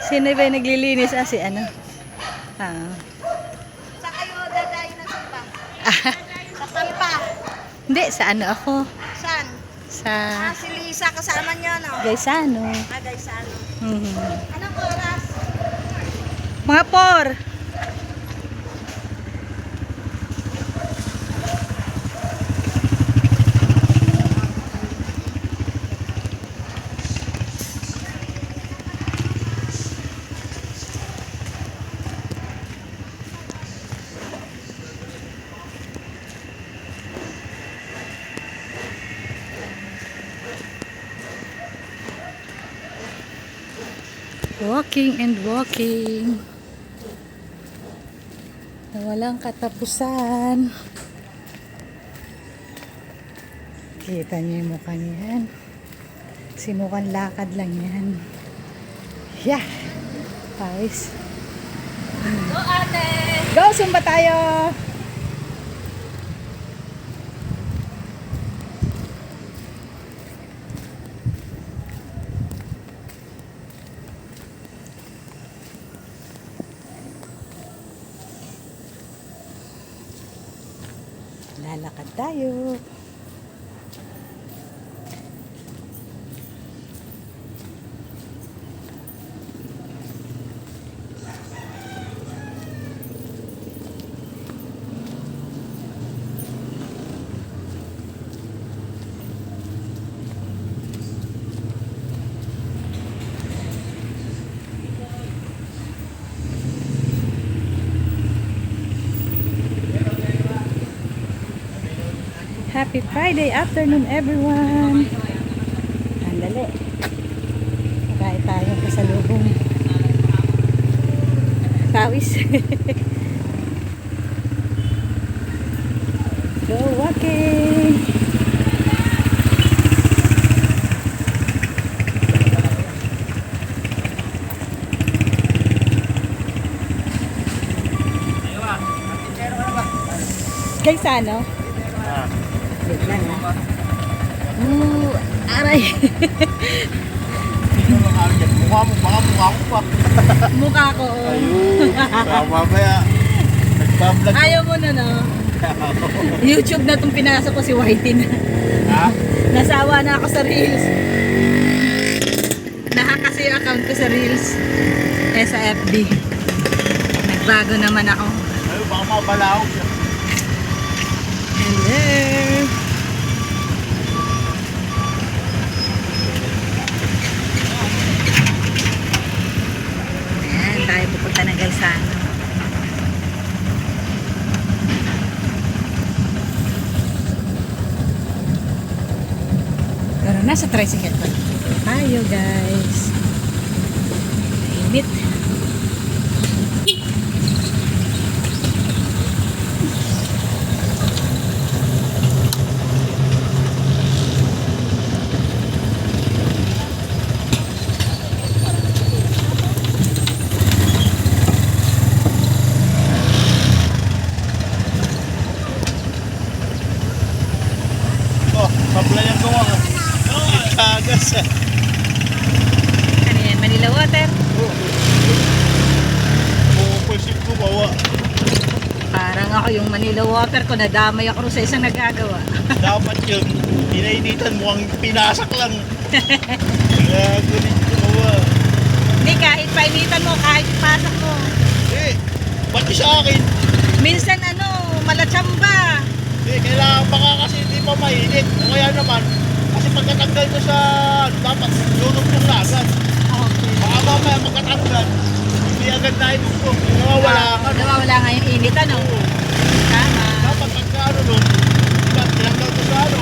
Sino ba yung naglilinis? Ah, si ano? Ah. Saan kayo dadayo ng sumpa? Sa Tampa. Hindi, sa ano ako? Saan? Sa Si Lisa kasama niyo, no? Gaisano. Guys, ano? Mhm. Anong oras? Mga por! Walking and walking. Na walang katapusan. Kita niyo yung mukha niyan. Simukhang lakad lang yan. Yeah! Pawis. Go, ate! Go! Zumba tayo! Lalakad tayo. Happy Friday afternoon, everyone. Andali. Kakain tayong pasalubong. Pawis. Go walking. Guys, ano? Wait lang, ha? Aray. Mukha mo, baka mukha ko pa. Mukha ko. Oh. Ayun. Mamaya. Nagbablog. Ayaw mo na, no? YouTube na itong pinasok ko si Whitey na. Ha? Nasawa na ako sa Reels. Nahack kasi yung account ko sa Reels. Sa FB. Nagbago naman ako. Ayun, baka mabalaw siya. Hello. Ayan, tayo pupunta ng Gaisano. Pero nasa tricycle pa tayo, guys. Init. Oh, sablayan ko nga. Ikagas eh. Ano yan? Manila Water? Pupulsip ko bawa. Parang ako yung Manila Water ko, nadamay ako sa isang nagagawa. Dapat yun. Pinainitan mo ang pinasak lang. Kaya ganit ko bawa. Hindi, kahit painitan mo, kahit pasak mo. Eh, pati sa akin. Minsan malatsamba. Eh, kailangan baka kasi hindi pa mainit. O kaya naman, kasi pagkatanggal ko sa dapat lunod yung lagat. Okay. Baka mamaya magkatanggal. Hindi agad na inupo. Nawawala ka. Nawawala nga yung init, ano? Tama. Dapat pagka ano nun, diba, tinanggal ko sa ano,